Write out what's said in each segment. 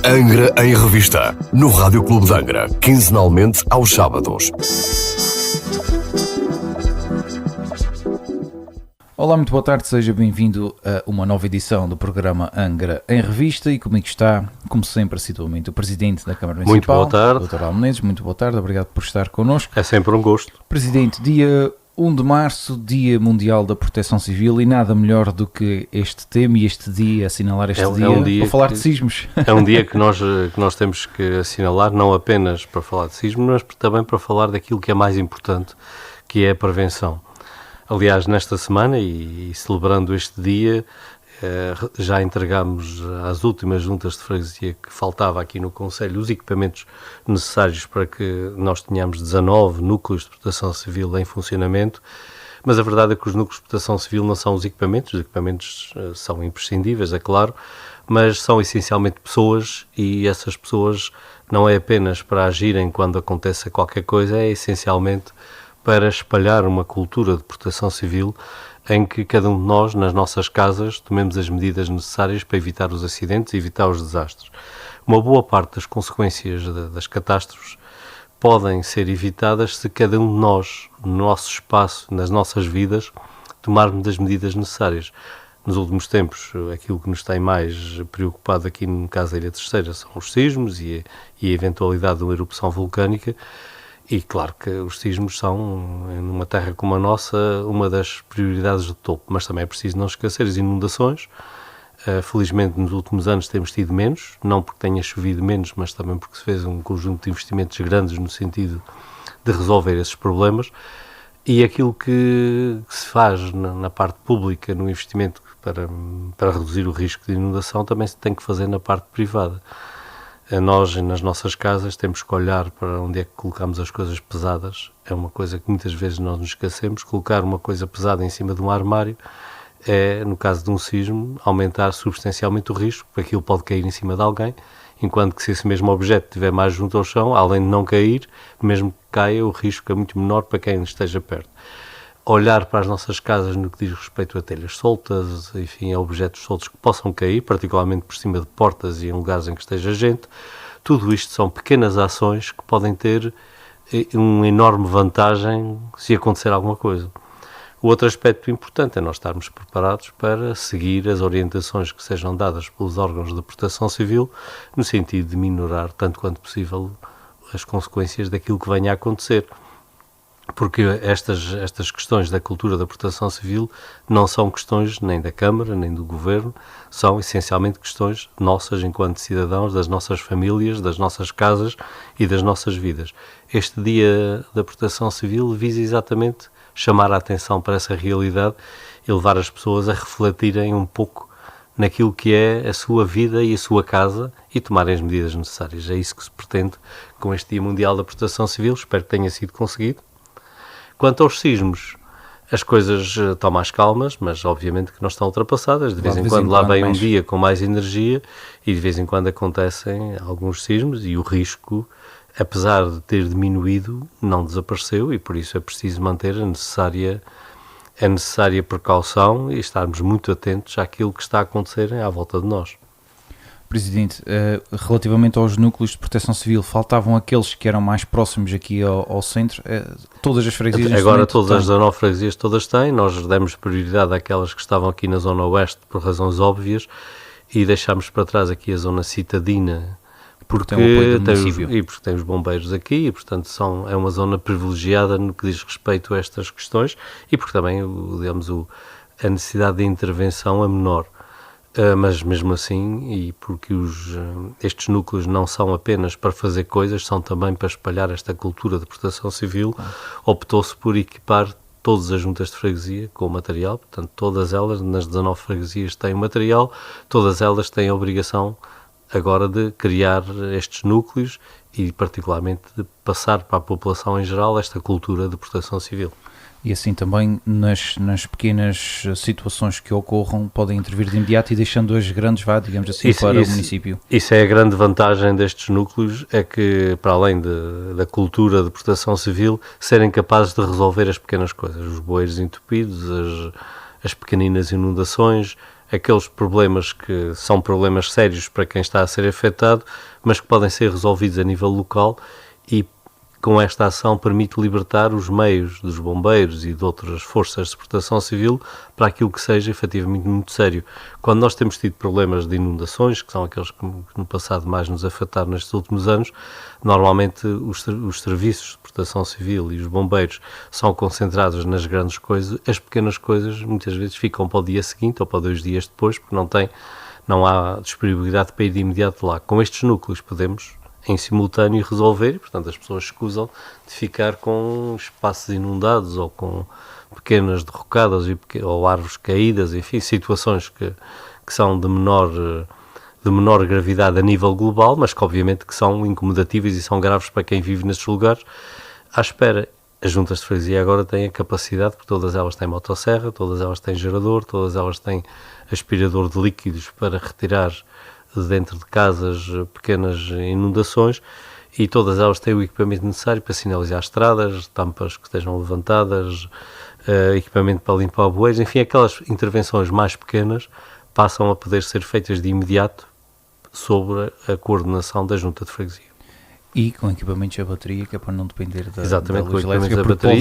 Angra em Revista, no Rádio Clube de Angra, quinzenalmente aos sábados. Olá, muito boa tarde, seja bem-vindo a uma nova edição do programa Angra em Revista e comigo está, como sempre, assiduamente, o Presidente da Câmara Municipal. Muito boa tarde. Dr. Almeida, muito boa tarde, obrigado por estar connosco. É sempre um gosto. Presidente, dia 1 de março, Dia Mundial da Proteção Civil, e nada melhor do que este tema e este dia, assinalar este dia para falar de sismos. É um dia que nós temos que assinalar, não apenas para falar de sismos, mas também para falar daquilo que é mais importante, que é a prevenção. Aliás, nesta semana, e celebrando este dia, já entregámos às últimas juntas de freguesia que faltava aqui no Conselho os equipamentos necessários para que nós tenhamos 19 núcleos de proteção civil em funcionamento, mas a verdade é que os núcleos de proteção civil não são os equipamentos são imprescindíveis, é claro, mas são essencialmente pessoas, e essas pessoas não é apenas para agirem quando acontece qualquer coisa, é essencialmente para espalhar uma cultura de proteção civil em que cada um de nós, nas nossas casas, tomemos as medidas necessárias para evitar os acidentes e evitar os desastres. Uma boa parte das consequências das catástrofes podem ser evitadas se cada um de nós, no nosso espaço, nas nossas vidas, tomarmos as medidas necessárias. Nos últimos tempos, aquilo que nos tem mais preocupado aqui no caso da Ilha Terceira são os sismos e a eventualidade de uma erupção vulcânica. E claro que os sismos são, numa terra como a nossa, uma das prioridades de topo, mas também é preciso não esquecer as inundações. Felizmente nos últimos anos temos tido menos, não porque tenha chovido menos, mas também porque se fez um conjunto de investimentos grandes no sentido de resolver esses problemas. E aquilo que se faz na parte pública, no investimento para reduzir o risco de inundação, também se tem que fazer na parte privada. Nós, nas nossas casas, temos que olhar para onde é que colocamos as coisas pesadas. É uma coisa que muitas vezes nós nos esquecemos. Colocar uma coisa pesada em cima de um armário é, no caso de um sismo, aumentar substancialmente o risco, porque aquilo pode cair em cima de alguém, enquanto que se esse mesmo objeto estiver mais junto ao chão, além de não cair, mesmo que caia, o risco é muito menor para quem esteja perto. Olhar para as nossas casas no que diz respeito a telhas soltas, enfim, a objetos soltos que possam cair, particularmente por cima de portas e em lugares em que esteja gente. Tudo isto são pequenas ações que podem ter uma enorme vantagem se acontecer alguma coisa. O outro aspecto importante é nós estarmos preparados para seguir as orientações que sejam dadas pelos órgãos de proteção civil, no sentido de minorar, tanto quanto possível, as consequências daquilo que venha a acontecer. Porque estas questões da cultura da proteção civil não são questões nem da Câmara, nem do Governo, são essencialmente questões nossas enquanto cidadãos, das nossas famílias, das nossas casas e das nossas vidas. Este Dia da Proteção Civil visa exatamente chamar a atenção para essa realidade e levar as pessoas a refletirem um pouco naquilo que é a sua vida e a sua casa e tomarem as medidas necessárias. É isso que se pretende com este Dia Mundial da Proteção Civil, espero que tenha sido conseguido. Quanto aos sismos, as coisas estão mais calmas, mas obviamente que não estão ultrapassadas. De vez em quando lá vem um dia com mais energia e de vez em quando acontecem alguns sismos e o risco, apesar de ter diminuído, não desapareceu, e por isso é preciso manter a necessária precaução e estarmos muito atentos àquilo que está a acontecer à volta de nós. Presidente, relativamente aos núcleos de proteção civil, faltavam aqueles que eram mais próximos aqui ao centro. Todas as freguesias... Agora todas as 19 freguesias todas têm. Nós demos prioridade àquelas que estavam aqui na zona oeste por razões óbvias e deixámos para trás aqui a zona citadina porque tem os bombeiros aqui e, portanto, é uma zona privilegiada no que diz respeito a estas questões e porque também, digamos, a necessidade de intervenção é menor. Mas mesmo assim, e porque estes núcleos não são apenas para fazer coisas, são também para espalhar esta cultura de proteção civil, optou-se por equipar todas as juntas de freguesia com o material, portanto todas elas, nas 19 freguesias têm o material, todas elas têm a obrigação agora de criar estes núcleos e particularmente de passar para a população em geral esta cultura de proteção civil. E assim também nas pequenas situações que ocorram podem intervir de imediato e deixando as grandes, digamos assim, para o município. Isso é a grande vantagem destes núcleos, é que para além da cultura de proteção civil, serem capazes de resolver as pequenas coisas, os bueiros entupidos, as pequeninas inundações, aqueles problemas que são problemas sérios para quem está a ser afetado, mas que podem ser resolvidos a nível local e com esta ação permite libertar os meios dos bombeiros e de outras forças de proteção civil para aquilo que seja efetivamente muito sério. Quando nós temos tido problemas de inundações, que são aqueles que no passado mais nos afetaram nestes últimos anos, normalmente os serviços de proteção civil e os bombeiros são concentrados nas grandes coisas, as pequenas coisas muitas vezes ficam para o dia seguinte ou para 2 dias depois, porque não há disponibilidade para ir de imediato lá. Com estes núcleos podemos em simultâneo resolver, e portanto as pessoas escusam de ficar com espaços inundados ou com pequenas derrocadas ou árvores caídas, enfim, situações que são de menor gravidade a nível global, mas que obviamente que são incomodatíveis e são graves para quem vive nesses lugares. À espera, as juntas de freguesia agora têm a capacidade, porque todas elas têm motosserra, todas elas têm gerador, todas elas têm aspirador de líquidos para retirar de dentro de casas pequenas inundações, e todas elas têm o equipamento necessário para sinalizar estradas, tampas que estejam levantadas, equipamento para limpar bueiros, enfim, aquelas intervenções mais pequenas passam a poder ser feitas de imediato sob a coordenação da junta de freguesia. E com equipamentos a bateria, que é para não depender da Exatamente, luz com equipamentos elétrica, a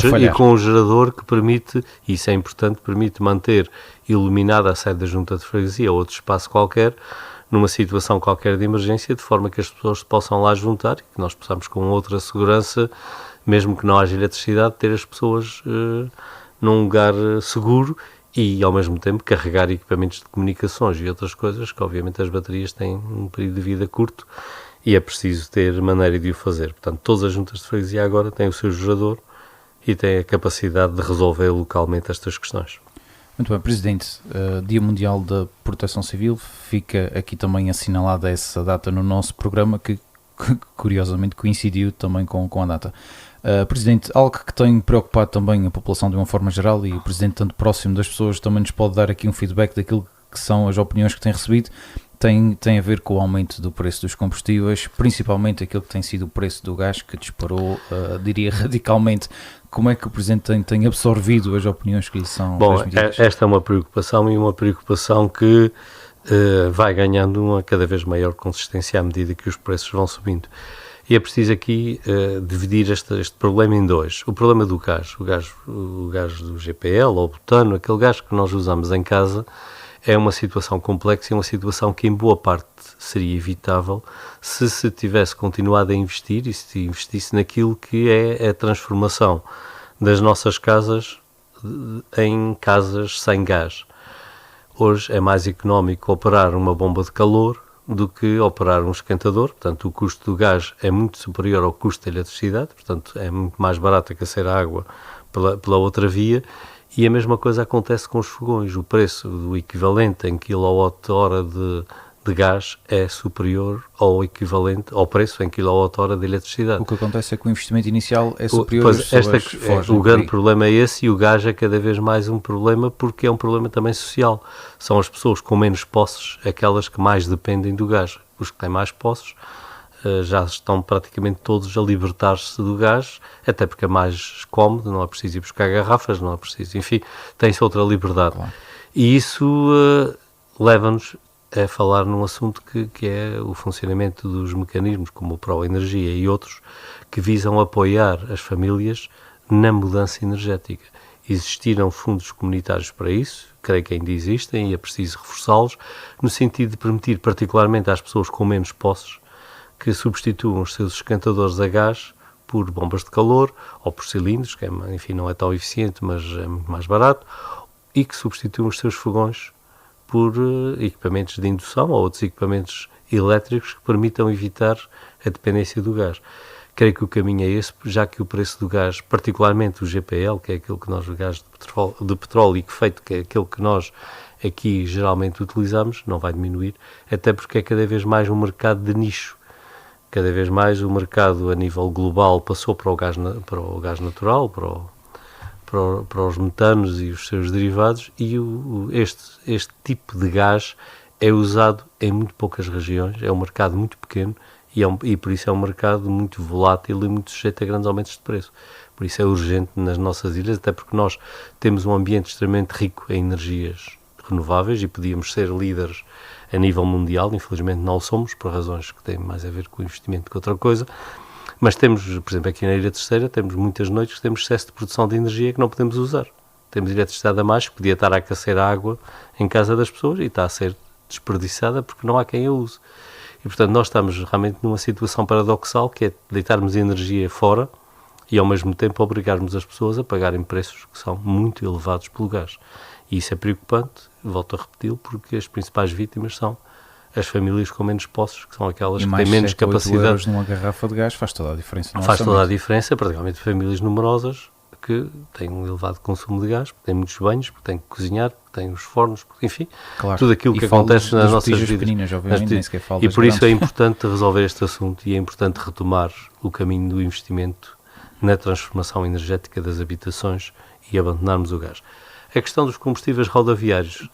bateria e com o gerador que permite, e isso é importante, permite manter iluminada a sede da junta de freguesia ou outro espaço qualquer, numa situação qualquer de emergência, de forma que as pessoas possam lá juntar e que nós possamos com outra segurança, mesmo que não haja eletricidade, ter as pessoas num lugar seguro e ao mesmo tempo carregar equipamentos de comunicações e outras coisas que obviamente as baterias têm um período de vida curto e é preciso ter maneira de o fazer. Portanto, todas as juntas de freguesia agora têm o seu gerador e têm a capacidade de resolver localmente estas questões. Muito bem, Presidente, Dia Mundial da Proteção Civil, fica aqui também assinalada essa data no nosso programa, que curiosamente coincidiu também com a data. Presidente, algo que tem preocupado também a população de uma forma geral, e o Presidente, tanto próximo das pessoas, também nos pode dar aqui um feedback daquilo que são as opiniões que tem recebido, tem a ver com o aumento do preço dos combustíveis, principalmente aquilo que tem sido o preço do gás, que disparou, diria, radicalmente. Como é que o Presidente tem absorvido as opiniões que lhe são transmitidas? Esta é uma preocupação, e uma preocupação que vai ganhando uma cada vez maior consistência à medida que os preços vão subindo. E é preciso aqui dividir este problema em dois. O problema do gás, o gás do GPL ou butano, aquele gás que nós usamos em casa, é uma situação complexa e uma situação que em boa parte seria evitável se tivesse continuado a investir e se investisse naquilo que é a transformação das nossas casas em casas sem gás. Hoje é mais económico operar uma bomba de calor do que operar um esquentador, portanto o custo do gás é muito superior ao custo da eletricidade, portanto é muito mais barato aquecer a água pela outra via. E a mesma coisa acontece com os fogões. O preço do equivalente em quilowatt-hora de gás é superior ao equivalente ao preço em quilowatt-hora de eletricidade. O que acontece é que o investimento inicial é superior o grande problema é esse, e o gás é cada vez mais um problema, porque é um problema também social. São as pessoas com menos posses aquelas que mais dependem do gás. Os que têm mais posses já estão praticamente todos a libertar-se do gás, até porque é mais cómodo, não é preciso ir buscar garrafas, não é preciso, enfim, tem-se outra liberdade. Claro. E isso leva-nos a falar num assunto que é o funcionamento dos mecanismos, como o Proenergia e outros, que visam apoiar as famílias na mudança energética. Existiram fundos comunitários para isso, creio que ainda existem, e é preciso reforçá-los, no sentido de permitir, particularmente às pessoas com menos posses, que substituam os seus esquentadores a gás por bombas de calor ou por cilindros, que enfim, não é tão eficiente, mas é muito mais barato, e que substituam os seus fogões por equipamentos de indução ou outros equipamentos elétricos que permitam evitar a dependência do gás. Creio que o caminho é esse, já que o preço do gás, particularmente o GPL, que é aquele que nós, o gás de petróleo liquefeito, que é aquele que nós aqui geralmente utilizamos, não vai diminuir, até porque é cada vez mais um mercado de nicho. Cada vez mais o mercado a nível global passou para o gás natural, para os metanos e os seus derivados, e este tipo de gás é usado em muito poucas regiões, é um mercado muito pequeno e por isso é um mercado muito volátil e muito sujeito a grandes aumentos de preço. Por isso é urgente nas nossas ilhas, até porque nós temos um ambiente extremamente rico em energias renováveis e podíamos ser líderes a nível mundial, infelizmente não o somos, por razões que têm mais a ver com o investimento que outra coisa, mas temos, por exemplo, aqui na Ilha Terceira, temos muitas noites que temos excesso de produção de energia que não podemos usar. Temos eletricidade a mais que podia estar a aquecer a água em casa das pessoas e está a ser desperdiçada porque não há quem a use. E, portanto, nós estamos realmente numa situação paradoxal, que é deitarmos energia fora e, ao mesmo tempo, obrigarmos as pessoas a pagarem preços que são muito elevados pelo gás. E isso é preocupante, volto a repeti-lo, porque as principais vítimas são as famílias com menos posses, que são aquelas que têm menos capacidade. Numa garrafa de gás faz toda a diferença. Faz toda a diferença, particularmente famílias numerosas que têm um elevado consumo de gás, porque têm muitos banhos, porque têm que cozinhar, porque têm os fornos, porque, enfim, claro. Tudo aquilo que acontece nas nossas vidas. Pequeninas, obviamente, nem sequer e por isso é importante resolver este assunto e é importante retomar o caminho do investimento na transformação energética das habitações e abandonarmos o gás. A questão dos combustíveis rodoviários.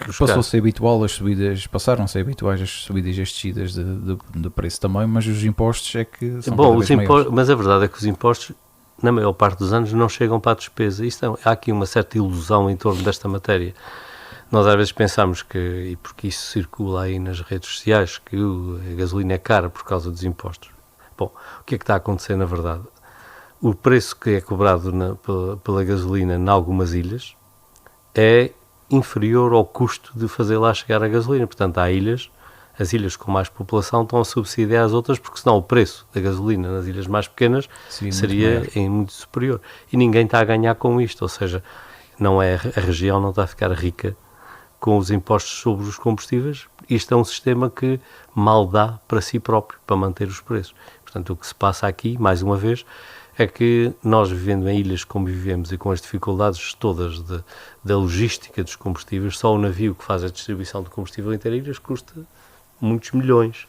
Passaram a ser habituais as subidas e as descidas de preço também, mas os impostos é que são cada vez maiores. Mas a verdade é que os impostos, na maior parte dos anos, não chegam para a despesa. Há aqui uma certa ilusão em torno desta matéria. Nós às vezes pensamos que, e porque isso circula aí nas redes sociais, que a gasolina é cara por causa dos impostos. Bom, o que é que está a acontecer na verdade? O preço que é cobrado pela gasolina em algumas ilhas é inferior ao custo de fazer lá chegar a gasolina. Portanto, há ilhas, as ilhas com mais população estão a subsidiar as outras, porque senão o preço da gasolina nas ilhas mais pequenas seria muito superior. E ninguém está a ganhar com isto, ou seja, a região não está a ficar rica com os impostos sobre os combustíveis. Isto é um sistema que mal dá para si próprio, para manter os preços. Portanto, o que se passa aqui, mais uma vez, é que nós, vivendo em ilhas como vivemos e com as dificuldades todas da logística dos combustíveis, só o navio que faz a distribuição de combustível entre ilhas custa muitos milhões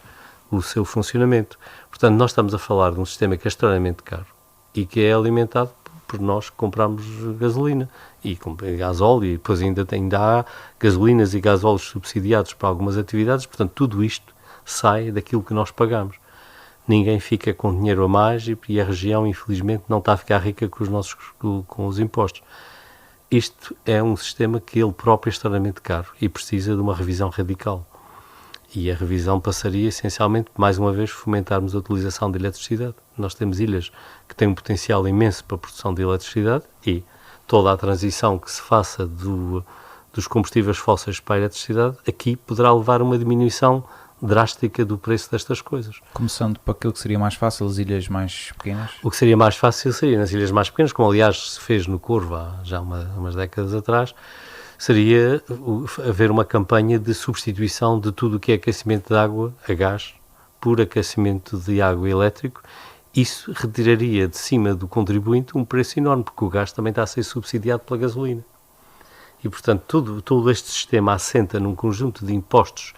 o seu funcionamento. Portanto, nós estamos a falar de um sistema que é extremamente caro e que é alimentado por nós que compramos gasolina e gasóleo, e depois ainda há gasolinas e gasóleos subsidiados para algumas atividades. Portanto, tudo isto sai daquilo que nós pagamos. Ninguém fica com dinheiro a mais e a região, infelizmente, não está a ficar rica com os impostos. Isto é um sistema que ele próprio é extremamente caro e precisa de uma revisão radical. E a revisão passaria, essencialmente, mais uma vez, fomentarmos a utilização de eletricidade. Nós temos ilhas que têm um potencial imenso para a produção de eletricidade e toda a transição que se faça dos combustíveis fósseis para a eletricidade, aqui poderá levar a uma diminuição drástica do preço destas coisas. Começando para aquilo que seria mais fácil, as ilhas mais pequenas? O que seria mais fácil seria nas ilhas mais pequenas, como aliás se fez no Corvo há já umas décadas atrás, seria haver uma campanha de substituição de tudo o que é aquecimento de água a gás por aquecimento de água elétrico. Isso retiraria de cima do contribuinte um preço enorme, porque o gás também está a ser subsidiado pela gasolina. E, portanto, todo este sistema assenta num conjunto de impostos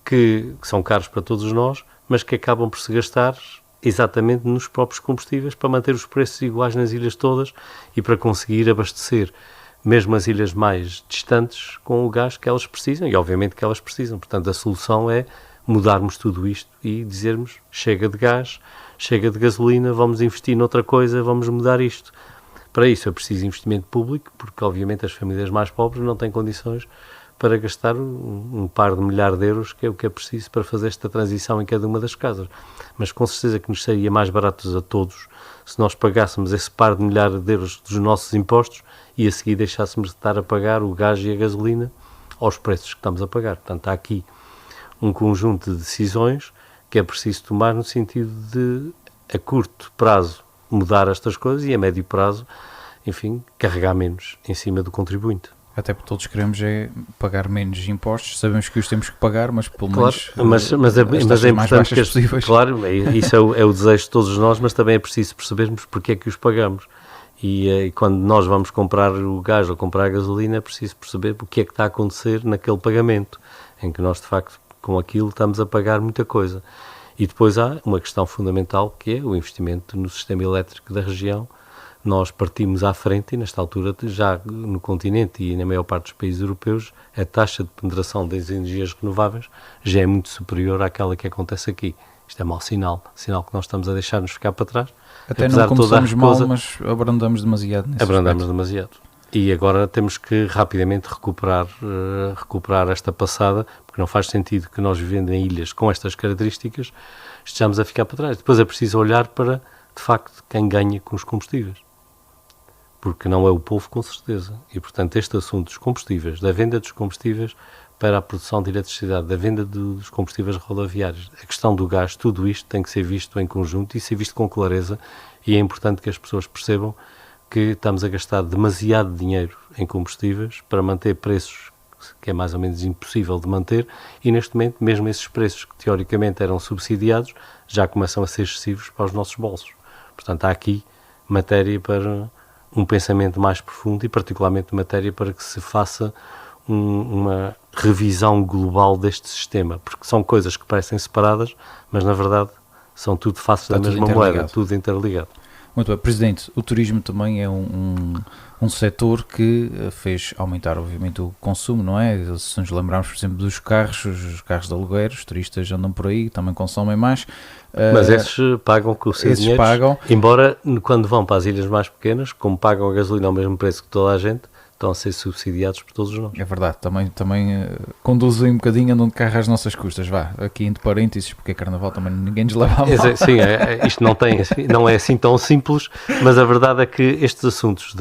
que são caros para todos nós, mas que acabam por se gastar exatamente nos próprios combustíveis para manter os preços iguais nas ilhas todas e para conseguir abastecer mesmo as ilhas mais distantes com o gás que elas precisam, e obviamente que elas precisam. Portanto, a solução é mudarmos tudo isto e dizermos chega de gás, chega de gasolina, vamos investir noutra coisa, vamos mudar isto. Para isso é preciso investimento público, porque obviamente as famílias mais pobres não têm condições para gastar um par de milhar de euros, que é o que é preciso para fazer esta transição em cada uma das casas. Mas com certeza que nos seria mais barato a todos se nós pagássemos esse par de milhar de euros dos nossos impostos e a seguir deixássemos de estar a pagar o gás e a gasolina aos preços que estamos a pagar. Portanto, há aqui um conjunto de decisões que é preciso tomar no sentido de, a curto prazo, mudar estas coisas e a médio prazo, enfim, carregar menos em cima do contribuinte. Até porque todos queremos pagar menos impostos, sabemos que os temos que pagar, mas pelo menos mas é mais importante baixas possíveis. Claro, isso é o desejo de todos nós, mas também é preciso percebermos porque é que os pagamos. E quando nós vamos comprar o gás ou comprar a gasolina, é preciso perceber o que é que está a acontecer naquele pagamento, em que nós, de facto, com aquilo estamos a pagar muita coisa. E depois há uma questão fundamental, que é o investimento no sistema elétrico da região. Nós partimos à frente e, nesta altura, já no continente e na maior parte dos países europeus, a taxa de penetração das energias renováveis já é muito superior àquela que acontece aqui. Isto é mau sinal que nós estamos a deixar-nos ficar para trás. Até não começamos mal, mas abrandamos demasiado nesse Abrandamos aspecto. demasiado. E agora temos que rapidamente recuperar esta passada, porque não faz sentido que nós vivendo em ilhas com estas características estejamos a ficar para trás. Depois é preciso olhar para, de facto, quem ganha com os combustíveis. Porque não é o povo, com certeza. E, portanto, este assunto dos combustíveis, da venda dos combustíveis para a produção de eletricidade, da venda dos combustíveis rodoviários, a questão do gás, tudo isto tem que ser visto em conjunto e ser visto com clareza, e é importante que as pessoas percebam que estamos a gastar demasiado dinheiro em combustíveis para manter preços que é mais ou menos impossível de manter, e neste momento mesmo esses preços que teoricamente eram subsidiados já começam a ser excessivos para os nossos bolsos. Portanto, há aqui matéria para um pensamento mais profundo e particularmente matéria para que se faça uma revisão global deste sistema, porque são coisas que parecem separadas, mas na verdade são tudo faces da mesma moeda, tudo interligado. Muito bem, Presidente, o turismo também é um setor que fez aumentar, obviamente, o consumo, não é? Se nos lembrarmos, por exemplo, dos carros, os carros de aluguer, os turistas andam por aí, também consomem mais. Mas esses pagam com o seu dinheiro, embora quando vão para as ilhas mais pequenas, como pagam a gasolina ao mesmo preço que toda a gente, estão a ser subsidiados por todos nós. É verdade, também conduzem um bocadinho, andam de carro às nossas custas, aqui entre parênteses, porque é carnaval, também ninguém nos leva a mal. Sim, isto não é assim tão simples, mas a verdade é que estes assuntos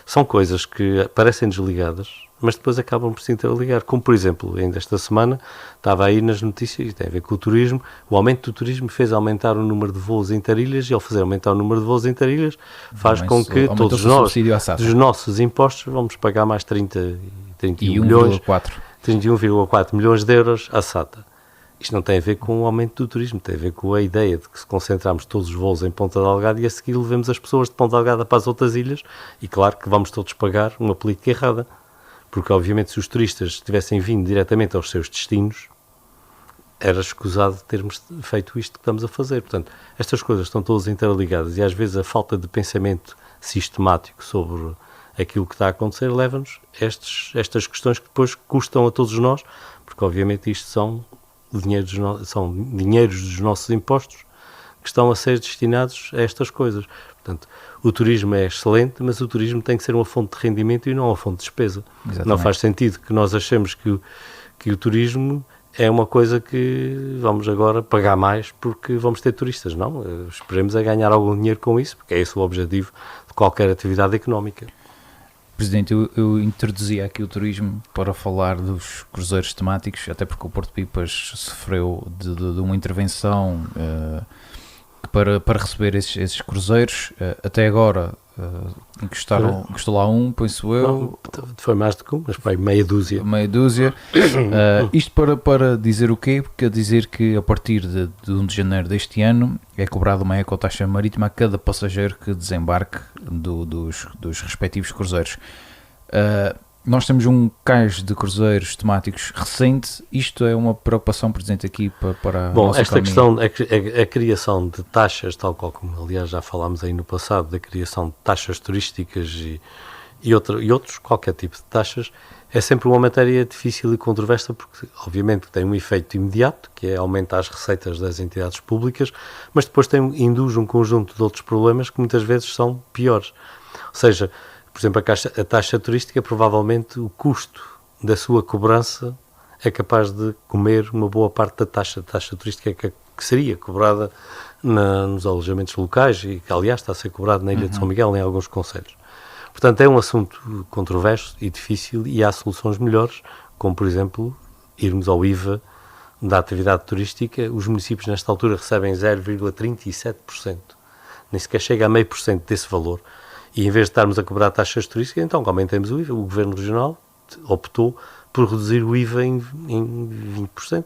são coisas que parecem desligadas, mas depois acabam por se interligar, como por exemplo, ainda esta semana, estava aí nas notícias, e tem a ver com o turismo, o aumento do turismo fez aumentar o número de voos interilhas, e ao fazer aumentar o número de voos interilhas, faz com que todos nós, dos nossos impostos, vamos pagar mais 31,4 milhões de euros à SATA. Isto não tem a ver com o aumento do turismo, tem a ver com a ideia de que se concentrarmos todos os voos em Ponta Delgada e a seguir levemos as pessoas de Ponta Delgada para as outras ilhas, e claro que vamos todos pagar uma política errada. Porque, obviamente, se os turistas tivessem vindo diretamente aos seus destinos, era escusado termos feito isto que estamos a fazer. Portanto, estas coisas estão todas interligadas e, às vezes, a falta de pensamento sistemático sobre aquilo que está a acontecer leva-nos a estas questões que depois custam a todos nós, porque, obviamente, isto são dinheiros dos nossos impostos que estão a ser destinados a estas coisas. Portanto, o turismo é excelente, mas o turismo tem que ser uma fonte de rendimento e não uma fonte de despesa. Exatamente. Não faz sentido que nós achemos que o turismo é uma coisa que vamos agora pagar mais porque vamos ter turistas. Não, esperemos a ganhar algum dinheiro com isso, porque é esse o objetivo de qualquer atividade económica. Presidente, eu introduzi aqui o turismo para falar dos cruzeiros temáticos, até porque o Porto Pipas sofreu de uma intervenção para receber esses cruzeiros. Até agora encostou lá um, penso eu. Não, foi mais do que um, mas foi meia dúzia. Isto para dizer o quê? Quer dizer que a partir de 1 de janeiro deste ano é cobrada uma ecotaxa marítima a cada passageiro que desembarque dos respectivos cruzeiros. Nós temos um cais de cruzeiros temáticos recente. Isto é uma preocupação presente aqui para a nossa esta economia. questão, a criação de taxas, tal qual como aliás já falámos aí no passado, da criação de taxas turísticas e outros, qualquer tipo de taxas, é sempre uma matéria difícil e controversa, porque obviamente tem um efeito imediato, que é aumentar as receitas das entidades públicas, mas depois induz um conjunto de outros problemas que muitas vezes são piores. Ou seja, por exemplo, a taxa turística, provavelmente o custo da sua cobrança é capaz de comer uma boa parte da taxa turística que seria cobrada nos alojamentos locais e que, aliás, está a ser cobrado na Ilha de São Miguel em alguns concelhos. Portanto, é um assunto controverso e difícil e há soluções melhores, como, por exemplo, irmos ao IVA da atividade turística. Os municípios, nesta altura, recebem 0,37%. Nem sequer chega a 0,5% desse valor. E em vez de estarmos a cobrar taxas turísticas, então aumentemos o IVA. O Governo Regional optou por reduzir o IVA em 20%.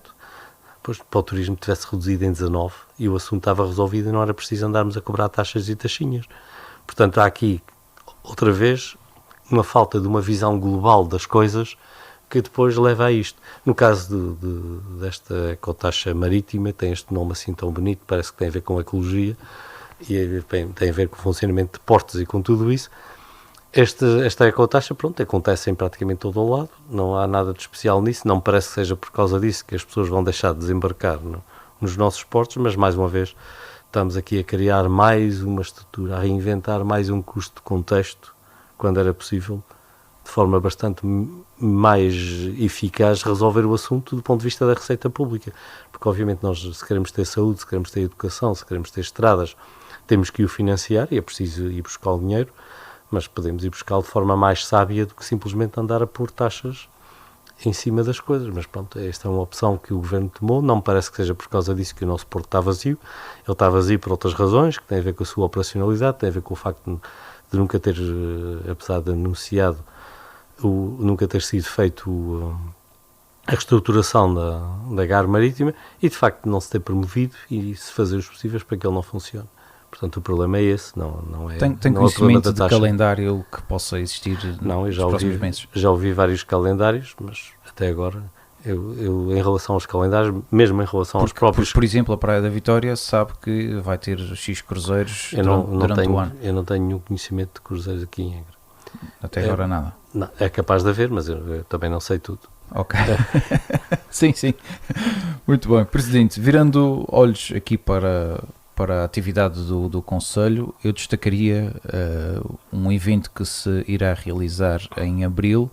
Pois, para o turismo tivesse reduzido em 19% e o assunto estava resolvido e não era preciso andarmos a cobrar taxas e taxinhas. Portanto, há aqui, outra vez, uma falta de uma visão global das coisas que depois leva a isto. No caso desta ecotaxa marítima, tem este nome assim tão bonito, parece que tem a ver com ecologia, e tem a ver com o funcionamento de portos e com tudo isso. Esta ecotaxa, pronto, acontece em praticamente todo o lado, não há nada de especial nisso, não me parece que seja por causa disso que as pessoas vão deixar de desembarcar nos nossos portos, mas mais uma vez estamos aqui a criar mais uma estrutura, a reinventar mais um custo de contexto, quando era possível, de forma bastante mais eficaz, resolver o assunto do ponto de vista da receita pública. Porque, obviamente, nós, se queremos ter saúde, se queremos ter educação, se queremos ter estradas, temos que o financiar e é preciso ir buscar o dinheiro, mas podemos ir buscá-lo de forma mais sábia do que simplesmente andar a pôr taxas em cima das coisas. Mas pronto, esta é uma opção que o Governo tomou. Não me parece que seja por causa disso que o nosso porto está vazio. Ele está vazio por outras razões, que têm a ver com a sua operacionalidade, têm a ver com o facto de nunca ter, apesar de anunciado, nunca ter sido feito a reestruturação da GAR marítima e, de facto, não se ter promovido e se fazer os possíveis para que ele não funcione. Portanto, o problema é esse, não é. Tem conhecimento de calendário que possa existir nos próximos meses? Já ouvi vários calendários, mas até agora, eu em relação aos calendários, mesmo em relação aos próprios... Por exemplo, a Praia da Vitória sabe que vai ter X cruzeiros durante o ano. Eu não tenho nenhum conhecimento de cruzeiros aqui em Angra. Até agora nada? Não, é capaz de haver, mas eu também não sei tudo. Ok. Sim. Muito bem. Presidente, virando olhos aqui para a atividade do Conselho, eu destacaria um evento que se irá realizar em abril,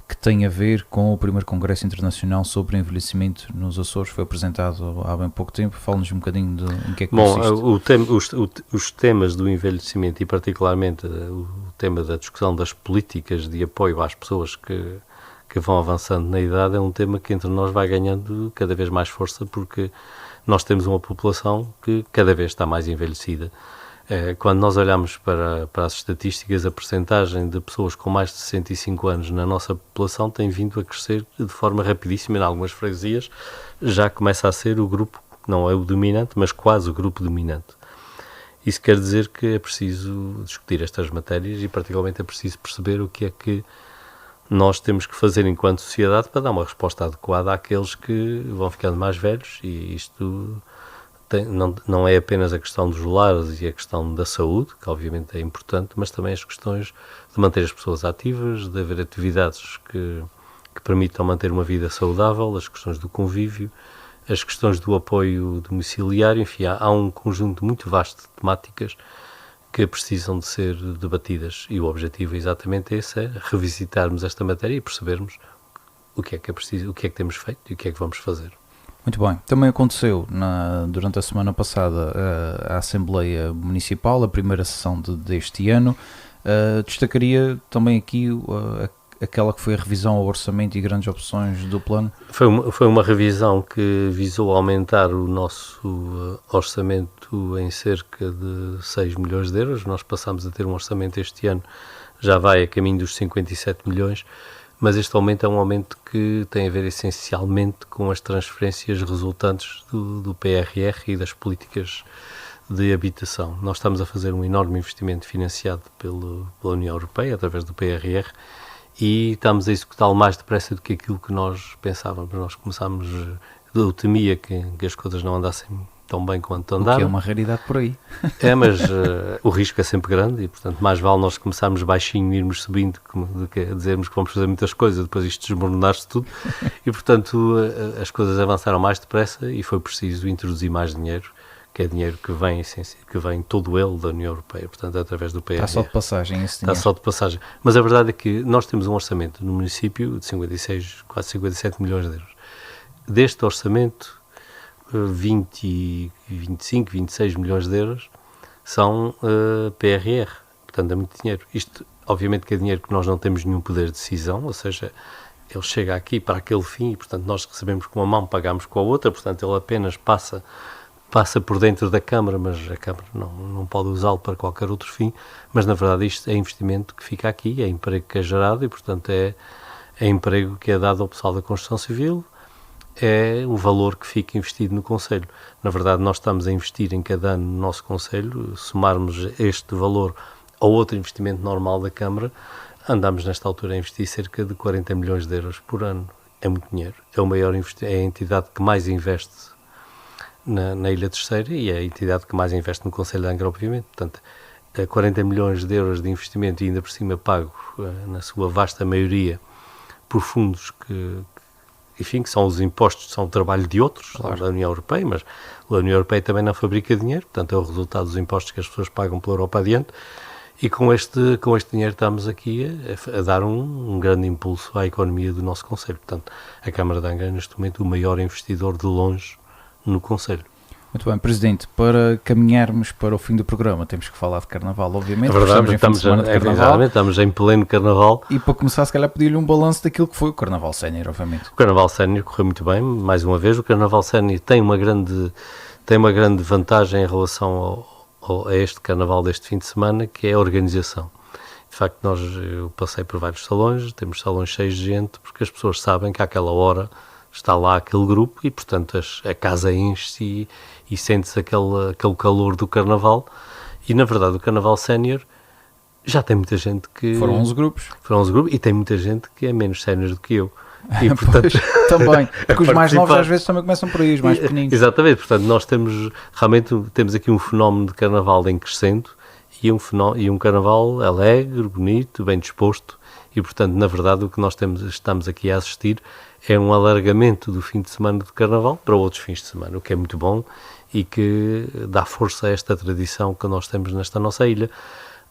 que tem a ver com o primeiro Congresso Internacional sobre Envelhecimento nos Açores. Foi apresentado há bem pouco tempo. Fala-nos um bocadinho de em que é que consiste. Os temas do envelhecimento e particularmente o tema da discussão das políticas de apoio às pessoas que vão avançando na idade é um tema que entre nós vai ganhando cada vez mais força, porque nós temos uma população que cada vez está mais envelhecida. Quando nós olhamos para as estatísticas, a percentagem de pessoas com mais de 65 anos na nossa população tem vindo a crescer de forma rapidíssima. Em algumas freguesias já começa a ser o grupo, não é o dominante, mas quase o grupo dominante. Isso quer dizer que é preciso discutir estas matérias e particularmente é preciso perceber o que é que nós temos que fazer enquanto sociedade para dar uma resposta adequada àqueles que vão ficando mais velhos, e isto não é apenas a questão dos lares e a questão da saúde, que obviamente é importante, mas também as questões de manter as pessoas ativas, de haver atividades que permitam manter uma vida saudável, as questões do convívio, as questões do apoio domiciliário, enfim, há um conjunto muito vasto de temáticas que precisam de ser debatidas, e o objetivo é exatamente esse, é revisitarmos esta matéria e percebermos o que é que é preciso, o que é que temos feito e o que é que vamos fazer. Muito bem. Também aconteceu durante a semana passada a Assembleia Municipal, a primeira sessão deste ano. Destacaria também aqui aquela que foi a revisão ao orçamento e grandes opções do plano. Foi uma revisão que visou aumentar o nosso orçamento em cerca de 6 milhões de euros. Nós passamos a ter um orçamento este ano, já vai a caminho dos 57 milhões, mas este aumento é um aumento que tem a ver essencialmente com as transferências resultantes do PRR e das políticas de habitação. Nós estamos a fazer um enorme investimento financiado pela União Europeia, através do PRR, e estamos a executá-lo mais depressa do que aquilo que nós pensávamos. Nós começámos, eu temia que as coisas não andassem tão bem quanto andaram. O que é uma raridade por aí. Mas o risco é sempre grande e, portanto, mais vale nós começarmos baixinho e irmos subindo do que dizermos que vamos fazer muitas coisas, depois isto desmoronar-se tudo. E, portanto, as coisas avançaram mais depressa e foi preciso introduzir mais dinheiro, que é dinheiro que vem todo ele da União Europeia, portanto, através do PRR. Está só de passagem esse dinheiro. Está só de passagem. Mas a verdade é que nós temos um orçamento no município de 56, quase 57 milhões de euros. Deste orçamento, 25, 26 milhões de euros são PRR, portanto é muito dinheiro. Isto, obviamente, que é dinheiro que nós não temos nenhum poder de decisão, ou seja, ele chega aqui para aquele fim e, portanto, nós recebemos com uma mão, pagamos com a outra, portanto, ele apenas passa por dentro da Câmara, mas a Câmara não pode usá-lo para qualquer outro fim, mas na verdade isto é investimento que fica aqui, é emprego que é gerado e, portanto, é emprego que é dado ao pessoal da construção civil, é o valor que fica investido no Conselho. Na verdade, nós estamos a investir em cada ano no nosso Conselho, somarmos este valor ao outro investimento normal da Câmara, andamos nesta altura a investir cerca de 40 milhões de euros por ano. É muito dinheiro. É a entidade que mais investe na Ilha Terceira e é a entidade que mais investe no Conselho de Angra, obviamente. Portanto, 40 milhões de euros de investimento e ainda por cima pago, na sua vasta maioria, por fundos que são os impostos, são o trabalho de outros, claro, da União Europeia, mas a União Europeia também não fabrica dinheiro, portanto é o resultado dos impostos que as pessoas pagam pela Europa adiante, E com este dinheiro estamos aqui a dar um grande impulso à economia do nosso concelho. Portanto, a Câmara de Angra é neste momento o maior investidor de longe no concelho. Muito bem, Presidente, para caminharmos para o fim do programa, temos que falar de Carnaval, obviamente. É verdade, estamos em pleno Carnaval. E para começar, se calhar, pedir-lhe um balanço daquilo que foi o Carnaval Sénior, obviamente. O Carnaval Sénior correu muito bem, mais uma vez. O Carnaval Sénior tem uma grande vantagem em relação a este Carnaval deste fim de semana, que é a organização. De facto, eu passei por vários salões, temos salões cheios de gente, porque as pessoas sabem que àquela hora está lá aquele grupo e, portanto, a casa enche-se e sente-se aquele calor do Carnaval. E, na verdade, o Carnaval Sénior já tem muita gente que... Foram 11 grupos. E tem muita gente que é menos sénior do que eu. E, portanto, também, porque os mais novos às vezes também começam por aí, os mais pequeninos. Exatamente, portanto, nós realmente temos aqui um fenómeno de Carnaval em crescendo e um Carnaval alegre, bonito, bem disposto. E, portanto, na verdade, o que nós estamos aqui a assistir é um alargamento do fim de semana de Carnaval para outros fins de semana, o que é muito bom e que dá força a esta tradição que nós temos nesta nossa ilha.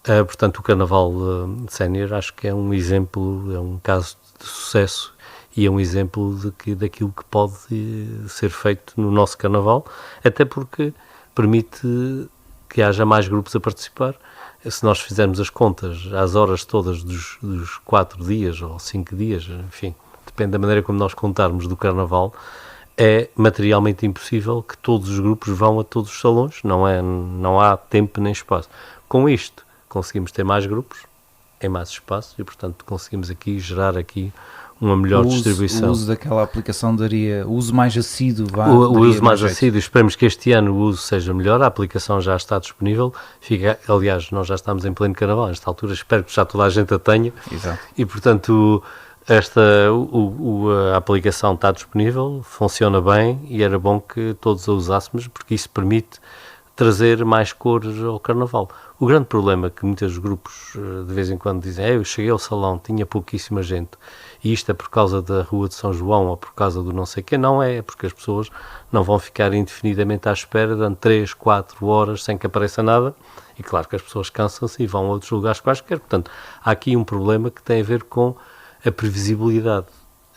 Portanto, o Carnaval Sénior acho que é um exemplo, é um caso de sucesso e é um exemplo daquilo que pode ser feito no nosso Carnaval, até porque permite que haja mais grupos a participar. Se nós fizermos as contas às horas todas dos 4 dias ou 5 dias, enfim, depende da maneira como nós contarmos do Carnaval, é materialmente impossível que todos os grupos vão a todos os salões, não há tempo nem espaço. Com isto, conseguimos ter mais grupos, em mais espaço, e portanto conseguimos gerar uma melhor distribuição. O uso daquela aplicação daria, o uso mais assíduo, o uso mais assíduo, esperemos que este ano o uso seja melhor, a aplicação já está disponível, aliás, nós já estamos em pleno Carnaval, nesta altura espero que já toda a gente a tenha. Exato. E portanto a aplicação está disponível, funciona bem e era bom que todos a usássemos, porque isso permite trazer mais cores ao Carnaval. O grande problema que muitos grupos de vez em quando dizem, eu cheguei ao salão, tinha pouquíssima gente, e isto é por causa da Rua de São João ou por causa do não sei o quê, não é porque as pessoas não vão ficar indefinidamente à espera durante 3, 4 horas sem que apareça nada, e claro que as pessoas cansam-se e vão a outros lugares quaisquer. Portanto, há aqui um problema que tem a ver com a previsibilidade.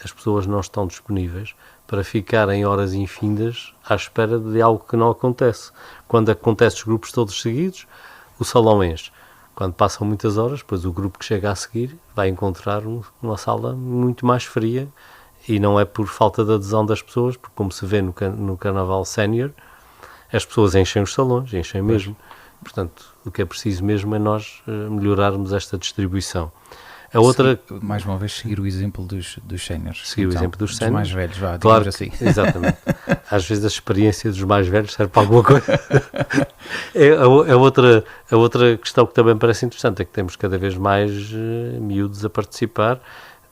As pessoas não estão disponíveis para ficarem horas infindas à espera de algo que não acontece. Quando acontece os grupos todos seguidos, o salão enche. Quando passam muitas horas, depois o grupo que chega a seguir vai encontrar uma sala muito mais fria, e não é por falta de adesão das pessoas, porque como se vê no Carnaval Sénior, as pessoas enchem os salões, enchem mesmo. Portanto, o que é preciso mesmo é nós melhorarmos esta distribuição. A outra... Mais uma vez, seguir o exemplo dos séniores. Seguir o exemplo dos séniores. Mais velhos, vá, claro, assim. Exatamente. Às vezes a experiência dos mais velhos serve para alguma coisa. A outra questão que também parece interessante é que temos cada vez mais miúdos a participar.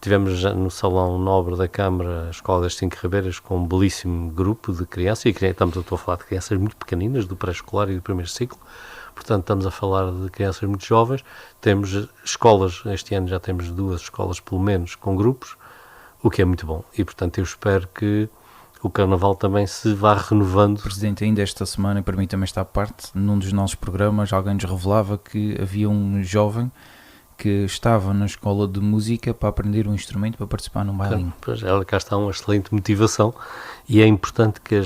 Tivemos já no Salão Nobre da Câmara a Escola das 5 Ribeiras com um belíssimo grupo de crianças, e estou a falar de crianças muito pequeninas, do pré-escolar e do primeiro ciclo. Portanto, estamos a falar de crianças muito jovens. Temos escolas, este ano já temos 2 escolas pelo menos com grupos, o que é muito bom. E, portanto, eu espero que o Carnaval também se vá renovando. Presidente, ainda esta semana, e para mim também está à parte, num dos nossos programas alguém nos revelava que havia um jovem que estava na escola de música para aprender um instrumento para participar num bailinho. Pois, cá está uma excelente motivação, e é importante que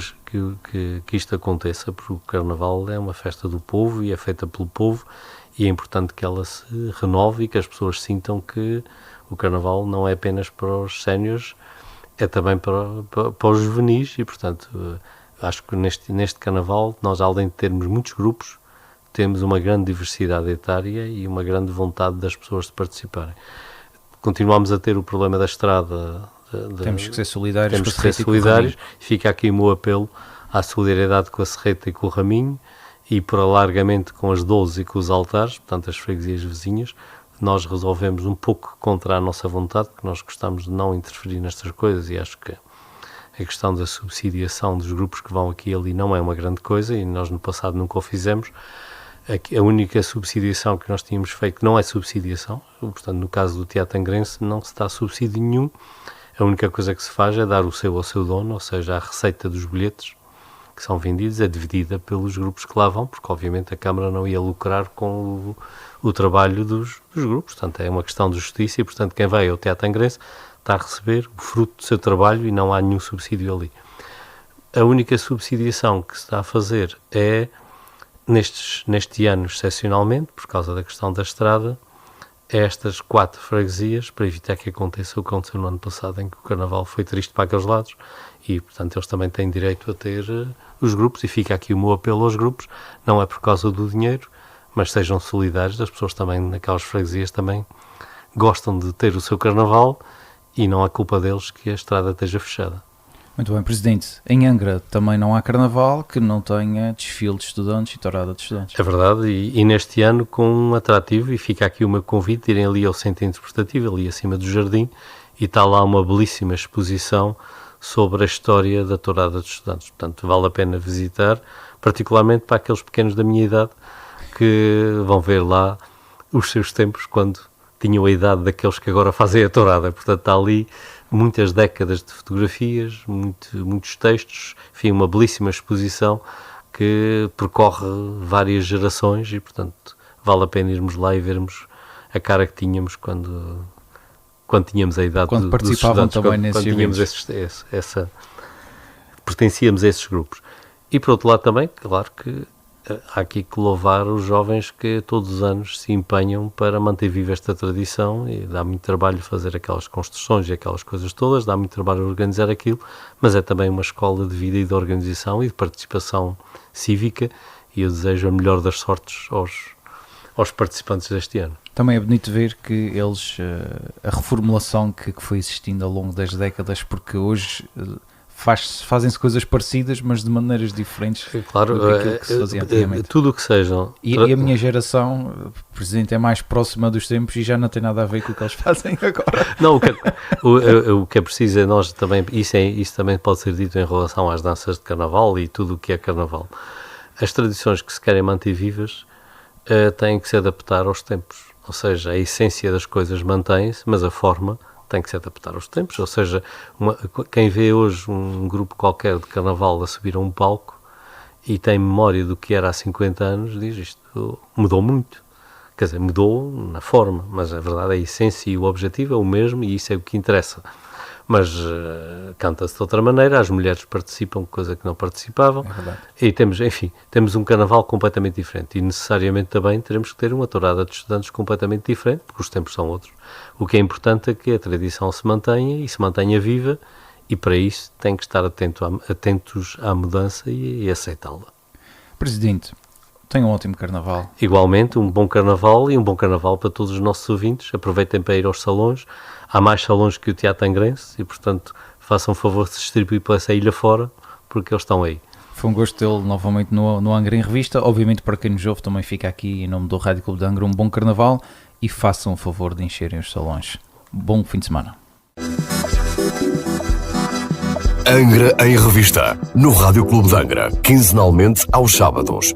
isto aconteça, porque o Carnaval é uma festa do povo e é feita pelo povo, e é importante que ela se renove e que as pessoas sintam que o Carnaval não é apenas para os séniores, é também para os juvenis, e portanto acho que neste Carnaval nós, além de termos muitos grupos, temos uma grande diversidade etária e uma grande vontade das pessoas de participarem. Continuamos a ter o problema da estrada. Temos que ser solidários. Temos que ser solidários. Fica aqui o meu apelo à solidariedade com a Serreta e com o Raminho, e por alargamento com as 12 e com os altares, portanto as freguesias vizinhas. Nós resolvemos um pouco contra a nossa vontade, porque nós gostamos de não interferir nestas coisas, e acho que a questão da subsidiação dos grupos que vão aqui e ali não é uma grande coisa, e nós no passado nunca o fizemos. A única subsidiação que nós tínhamos feito não é subsidiação, portanto no caso do Teatro Angrense não se dá subsídio nenhum, a única coisa que se faz é dar o seu ao seu dono, ou seja, a receita dos bilhetes que são vendidos é dividida pelos grupos que lá vão, porque obviamente a Câmara não ia lucrar com o trabalho dos grupos. Portanto, é uma questão de justiça e, portanto, quem vai ao Teatro Angrense está a receber o fruto do seu trabalho e não há nenhum subsídio ali. A única subsidiação que se está a fazer é, neste ano, excepcionalmente, por causa da questão da estrada, estas 4 freguesias, para evitar que aconteça o que aconteceu no ano passado, em que o Carnaval foi triste para aqueles lados, e, portanto, eles também têm direito a ter os grupos, e fica aqui o meu apelo aos grupos, não é por causa do dinheiro, mas sejam solidários, as pessoas também, naquelas freguesias, também gostam de ter o seu Carnaval, e não há culpa deles que a estrada esteja fechada. Muito bem, Presidente. Em Angra também não há Carnaval que não tenha desfile de estudantes e tourada de estudantes. É verdade, e neste ano com um atrativo, e fica aqui o meu convite, irem ali ao Centro Interpretativo, ali acima do Jardim, e está lá uma belíssima exposição sobre a história da tourada de estudantes. Portanto, vale a pena visitar, particularmente para aqueles pequenos da minha idade que vão ver lá os seus tempos quando tinham a idade daqueles que agora fazem a tourada. Portanto, está ali muitas décadas de fotografias, muitos textos, enfim, uma belíssima exposição que percorre várias gerações e, portanto, vale a pena irmos lá e vermos a cara que tínhamos quando tínhamos a idade quando dos participavam estudantes, também nesses tínhamos pertencíamos a esses grupos. E, por outro lado, também, claro que há aqui que louvar os jovens que todos os anos se empenham para manter viva esta tradição, e dá muito trabalho fazer aquelas construções e aquelas coisas todas, dá muito trabalho organizar aquilo, mas é também uma escola de vida e de organização e de participação cívica, e eu desejo a melhor das sortes aos participantes deste ano. Também é bonito ver que eles, a reformulação que foi existindo ao longo das décadas, porque hoje fazem-se coisas parecidas, mas de maneiras diferentes, claro, do que aquilo que se fazia antigamente. Tudo o que sejam. E a minha geração, Presidente, é mais próxima dos tempos e já não tem nada a ver com o que eles fazem agora. Não, o que é preciso é nós também, isso também pode ser dito em relação às danças de Carnaval e tudo o que é Carnaval. As tradições que se querem manter vivas têm que se adaptar aos tempos, ou seja, a essência das coisas mantém-se, mas a forma tem que se adaptar aos tempos, ou seja, quem vê hoje um grupo qualquer de Carnaval a subir a um palco e tem memória do que era há 50 anos, diz isto mudou muito. Quer dizer, mudou na forma, mas a verdade, a essência e o objetivo é o mesmo e isso é o que interessa. Mas canta-se de outra maneira, as mulheres participam, coisa que não participavam, e temos um Carnaval completamente diferente, e necessariamente também teremos que ter uma tourada de estudantes completamente diferente, porque os tempos são outros. O que é importante é que a tradição se mantenha e se mantenha viva, e para isso tem que estar atentos à mudança e aceitá-la. Presidente, tenha um ótimo Carnaval. Igualmente, um bom Carnaval e um bom Carnaval para todos os nossos ouvintes. Aproveitem para ir aos salões. Há mais salões que o Teatro Angrense e, portanto, façam favor de se distribuir por essa ilha fora, porque eles estão aí. Foi um gosto tê-lo novamente no Angra em Revista. Obviamente, para quem nos ouve, também fica aqui, em nome do Rádio Clube de Angra, um bom Carnaval e façam o favor de encherem os salões. Bom fim de semana. Angra em Revista, no Rádio Clube de Angra, quinzenalmente aos sábados.